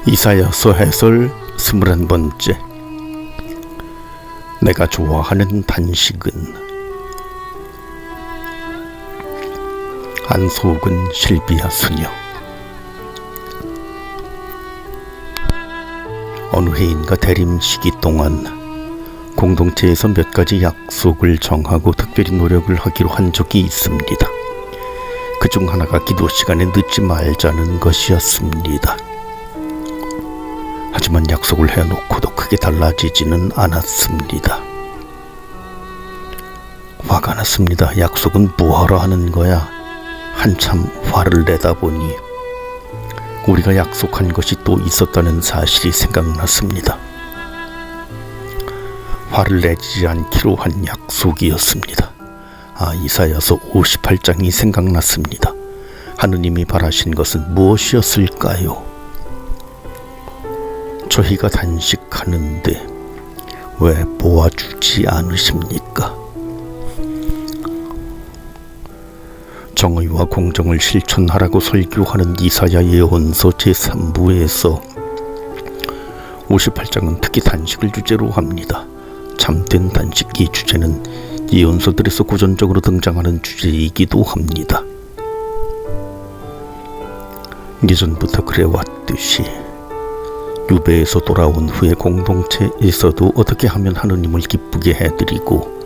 이사야서 해설 21번째. 내가 좋아하는 단식은 안소근 실비아 수녀. 어느 해인가 대림 시기 동안 공동체에서 몇 가지 약속을 정하고 특별히 노력을 하기로 한 적이 있습니다. 그중 하나가 기도 시간에 늦지 말자는 것이었습니다. 하지만 약속을 해놓고도 크게 달라지지는 않았습니다. 화가 났습니다. 약속은 뭐하러 하는 거야? 한참 화를 내다 보니 우리가 약속한 것이 또 있었다는 사실이 생각났습니다. 화를 내지 않기로 한 약속이었습니다. 이사야서 58장이 생각났습니다. 하느님이 바라신 것은 무엇이었을까요? 저희가 단식하는데 왜 보아주지 않으십니까? 정의와 공정을 실천하라고 설교하는 이사야 예언서 제3부에서 58장은 특히 단식을 주제로 합니다. 참된 단식, 이 주제는 예언서들에서 고전적으로 등장하는 주제이기도 합니다. 예전부터 그래왔듯이 유배에서 돌아온 후에 공동체에서도 어떻게 하면 하느님을 기쁘게 해드리고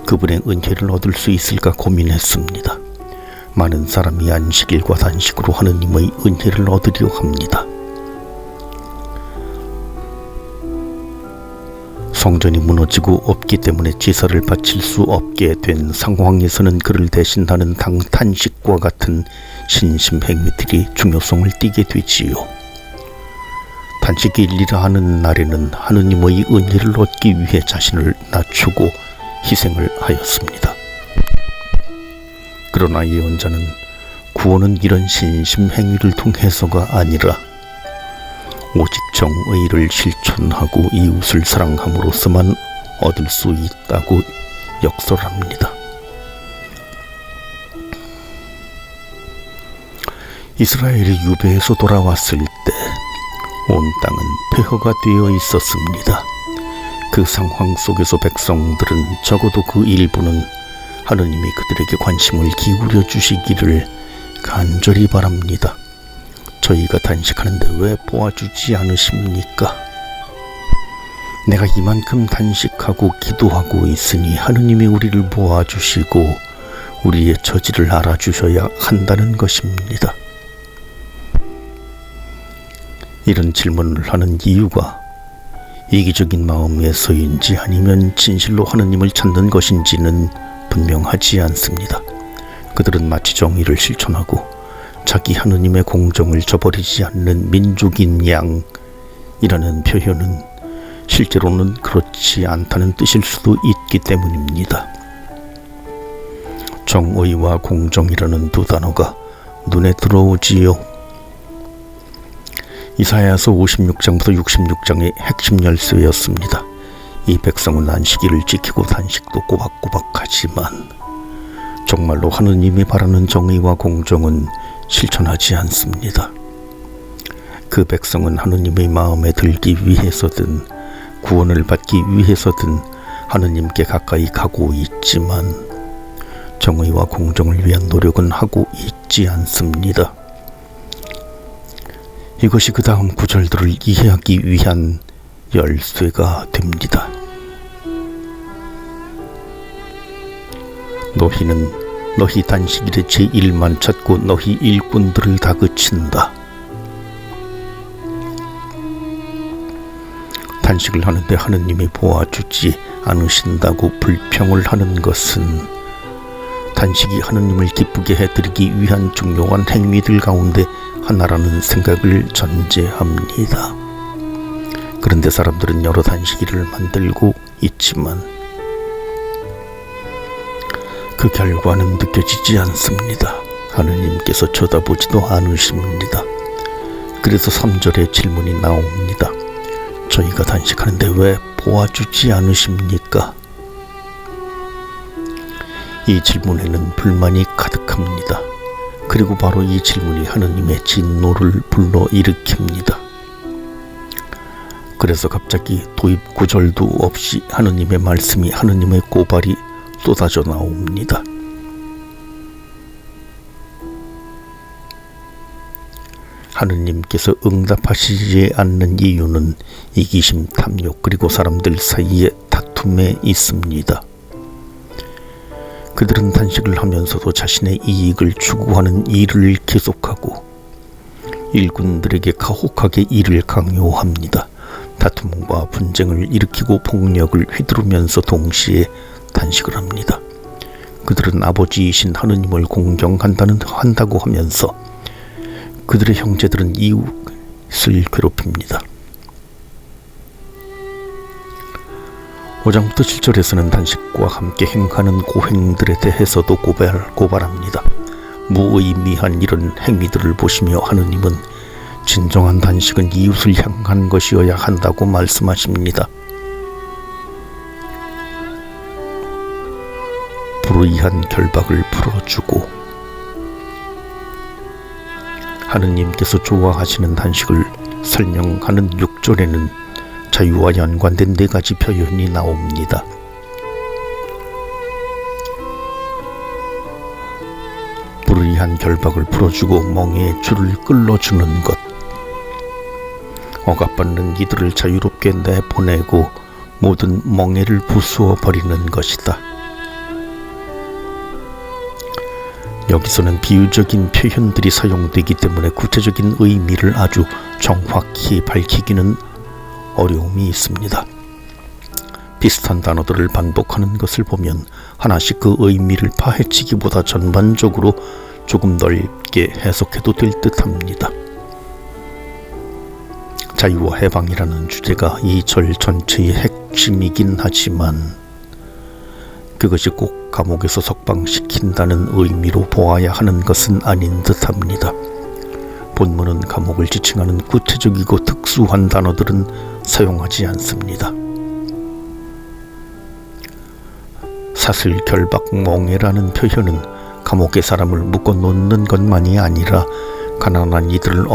그분의 은혜를 얻을 수 있을까 고민했습니다. 많은 사람이 안식일과 단식으로 하느님의 은혜를 얻으려 합니다. 성전이 무너지고 없기 때문에 제사를 바칠 수 없게 된 상황에서는 그를 대신하는 단식과 같은 신심행위들이 중요성을 띠게 되지요. 단식일이라 하는 날에는 하느님의 은혜를 얻기 위해 자신을 낮추고 희생을 하였습니다. 그러나 예언자는 구원은 이런 신심행위를 통해서가 아니라 오직 정의를 실천하고 이웃을 사랑함으로써만 얻을 수 있다고 역설합니다. 이스라엘이 유배에서 돌아왔을 때 온 땅은 폐허가 되어 있었습니다. 그 상황 속에서 백성들은 적어도 그 일부는 하느님이 그들에게 관심을 기울여 주시기를 간절히 바랍니다. 저희가 단식하는데 왜 보아주지 않으십니까? 내가 이만큼 단식하고 기도하고 있으니 하느님이 우리를 보아주시고 우리의 처지를 알아주셔야 한다는 것입니다. 이런 질문을 하는 이유가 이기적인 마음에서인지 아니면 진실로 하느님을 찾는 것인지는 분명하지 않습니다. 그들은 마치 정의를 실천하고 자기 하느님의 공정을 저버리지 않는 민족인 양이라는 표현은 실제로는 그렇지 않다는 뜻일 수도 있기 때문입니다. 정의와 공정이라는 두 단어가 눈에 들어오지요. 이사야서 56장부터 66장의 핵심 열쇠였습니다. 이 백성은 안식일을 지키고 단식도 꼬박꼬박 하지만 정말로 하느님이 바라는 정의와 공정은 실천하지 않습니다. 그 백성은 하느님의 마음에 들기 위해서든 구원을 받기 위해서든 하느님께 가까이 가고 있지만 정의와 공정을 위한 노력은 하고 있지 않습니다. 이것이 그 다음 구절들을 이해하기 위한 열쇠가 됩니다. 너희는 너희 단식일에 제 일만 찾고 너희 일꾼들을 다그친다. 단식을 하는데 하느님이 보아주지 않으신다고 불평을 하는 것은 단식이 하느님을 기쁘게 해드리기 위한 중요한 행위들 가운데 하나라는 생각을 전제합니다. 그런데 사람들은 여러 단식일을 만들고 있지만 그 결과는 느껴지지 않습니다. 하느님께서 쳐다보지도 않으십니다. 그래서 3절에 질문이 나옵니다. 저희가 단식하는데 왜 보아주지 않으십니까? 이 질문에는 불만이 가득합니다. 그리고 바로 이 질문이 하느님의 진노를 불러일으킵니다. 그래서 갑자기 도입 구절도 없이 하느님의 말씀이, 하느님의 고발이 쏟아져 나옵니다. 하느님께서 응답하시지 않는 이유는 이기심, 탐욕, 그리고 사람들 사이의 다툼에 있습니다. 그들은 단식을 하면서도 자신의 이익을 추구하는 일을 계속하고 일꾼들에게 가혹하게 일을 강요합니다. 다툼과 분쟁을 일으키고 폭력을 휘두르면서 동시에 단식을 합니다. 그들은 아버지이신 하느님을 공경한다고 하면서 그들의 형제들은 이웃을 괴롭힙니다. 5장부터 7절에서는 단식과 함께 행하는 고행들에 대해서도 고발합니다. 무의미한 이런 행위들을 보시며 하느님은 진정한 단식은 이웃을 향한 것이어야 한다고 말씀하십니다. 불의한 결박을 풀어주고 하느님께서 좋아하시는 단식을 설명하는 6절에는 자유와 연관된 4가지 표현이 나옵니다. 불의한 결박을 풀어주고 멍에 줄을 끌어주는 것, 억압받는 이들을 자유롭게 내보내고 모든 멍에를 부수어 버리는 것이다. 여기서는 비유적인 표현들이 사용되기 때문에 구체적인 의미를 아주 정확히 밝히기는 어려움이 있습니다. 비슷한 단어들을 반복하는 것을 보면 하나씩 그 의미를 파헤치기보다 전반적으로 조금 넓게 해석해도 될 듯합니다. 자유와 해방이라는 주제가 이 절 전체의 핵심이긴 하지만 그것이 꼭 감옥에서 석방시킨다는 의미로 보아야 하는 것은 아닌 듯합니다. 본문은 감옥을 지칭하는 구체적이고 특수한 단어들은 사용하지 않습니다. 사슬, 결박, 멍에라는 표현은 감옥에 사람을 묶어놓는 것만이 아니라 가난한 이들을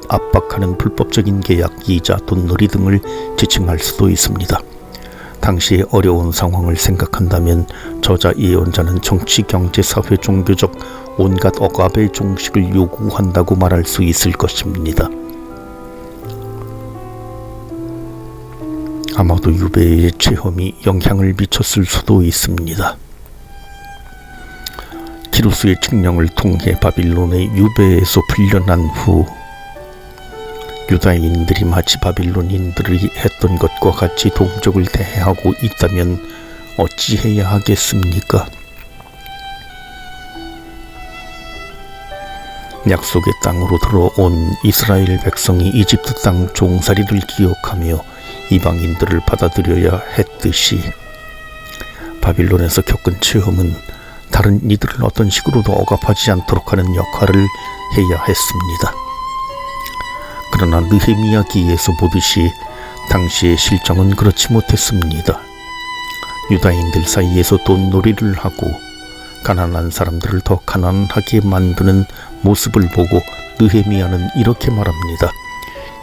압박하는 불법적인 계약, 이자, 돈놀이 등을 지칭할 수도 있습니다. 당시의 어려운 상황을 생각한다면 저자 예언자는 정치, 경제, 사회, 종교적 온갖 억압의 종식을 요구한다고 말할 수 있을 것입니다. 아마도 유배의 체험이 영향을 미쳤을 수도 있습니다. 기루스의 칙령을 통해 바빌론의 유배에서 풀려난 후 유다인들이 마치 바빌론인들이 했던 것과 같이 동족을 대하고 있다면 어찌해야 하겠습니까? 약속의 땅으로 들어온 이스라엘 백성이 이집트 땅 종살이를 기억하며 이방인들을 받아들여야 했듯이 바빌론에서 겪은 체험은 다른 이들을 어떤 식으로도 억압하지 않도록 하는 역할을 해야 했습니다. 그러나 느헤미야기에서 보듯이 당시의 실정은 그렇지 못했습니다. 유다인들 사이에서 돈놀이를 하고 가난한 사람들을 더 가난하게 만드는 모습을 보고 느헤미야는 이렇게 말합니다.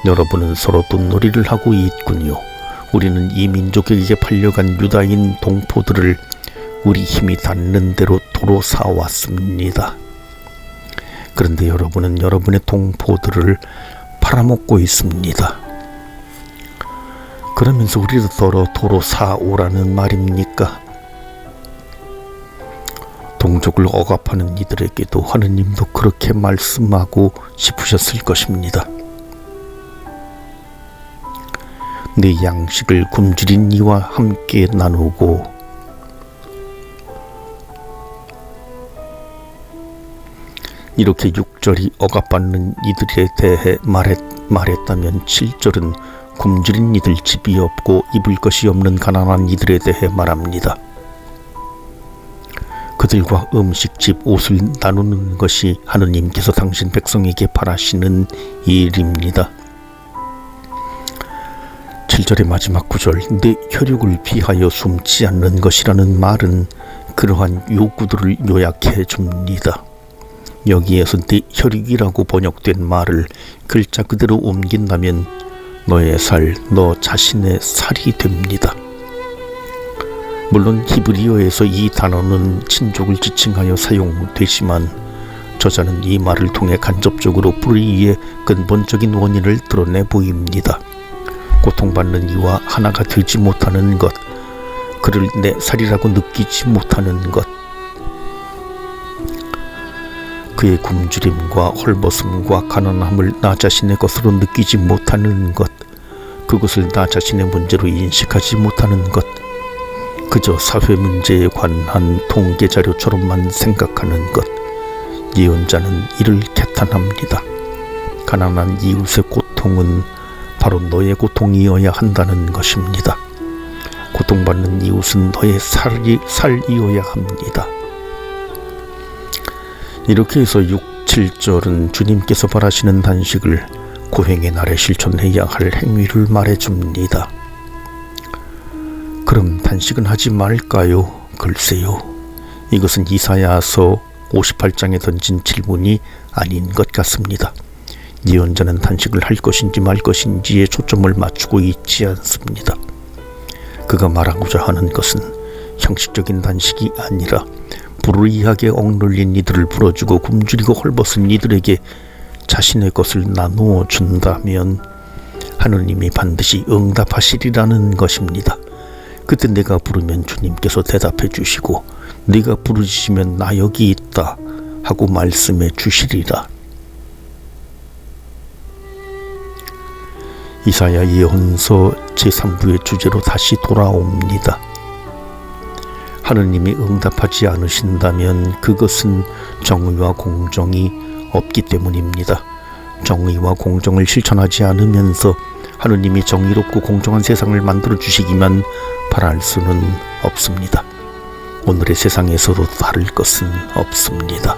여러분은 서로 돈놀이를 하고 있군요. 우리는 이 민족에게 팔려간 유다인 동포들을 우리 힘이 닿는 대로 도로 사왔습니다. 그런데 여러분은 여러분의 동포들을 팔아먹고 있습니다. 그러면서 우리도 도로 사오라는 말입니까? 동족을 억압하는 이들에게도 하느님도 그렇게 말씀하고 싶으셨을 것입니다. 내 양식을 굶주린 이와 함께 나누고 이렇게 6절이 억압받는 이들에 대해 말했다면 7절은 굶주린 이들, 집이 없고 입을 것이 없는 가난한 이들에 대해 말합니다. 그들과 음식, 집, 옷을 나누는 것이 하느님께서 당신 백성에게 바라시는 일입니다. 7절의 마지막 구절, 내 혈육을 피하여 숨지 않는 것이라는 말은 그러한 요구들을 요약해 줍니다. 여기에서 내 혈육이라고 번역된 말을 글자 그대로 옮긴다면 너의 살, 너 자신의 살이 됩니다. 물론 히브리어에서 이 단어는 친족을 지칭하여 사용되지만 저자는 이 말을 통해 간접적으로 불의의 근본적인 원인을 드러내 보입니다. 고통받는 이와 하나가 되지 못하는 것, 그를 내 살이라고 느끼지 못하는 것, 그의 굶주림과 헐벗음과 가난함을 나 자신의 것으로 느끼지 못하는 것, 그것을 나 자신의 문제로 인식하지 못하는 것, 그저 사회 문제에 관한 통계 자료처럼만 생각하는 것. 예언자는 이를 개탄합니다. 가난한 이웃의 고통은 바로 너의 고통이어야 한다는 것입니다. 고통받는 이웃은 너의 살이어야 합니다. 이렇게 해서 6, 7절은 주님께서 바라시는 단식을 고행의 날에 실천해야 할 행위를 말해줍니다. 그럼 단식은 하지 말까요? 글쎄요. 이것은 이사야서 58장에 던진 질문이 아닌 것 같습니다. 예언자는 단식을 할 것인지 말 것인지에 초점을 맞추고 있지 않습니다. 그가 말하고자 하는 것은 형식적인 단식이 아니라 불의하게 억눌린 이들을 풀어주고 굶주리고 헐벗은 이들에게 자신의 것을 나누어 준다면 하느님이 반드시 응답하시리라는 것입니다. 그때 내가 부르면 주님께서 대답해 주시고 네가 부르시면 나 여기 있다 하고 말씀해 주시리라. 이사야 예언서 제3부의 주제로 다시 돌아옵니다. 하느님이 응답하지 않으신다면 그것은 정의와 공정이 없기 때문입니다. 정의와 공정을 실천하지 않으면서 하느님이 정의롭고 공정한 세상을 만들어 주시기만 바랄 수는 없습니다. 오늘의 세상에서도 다를 것은 없습니다.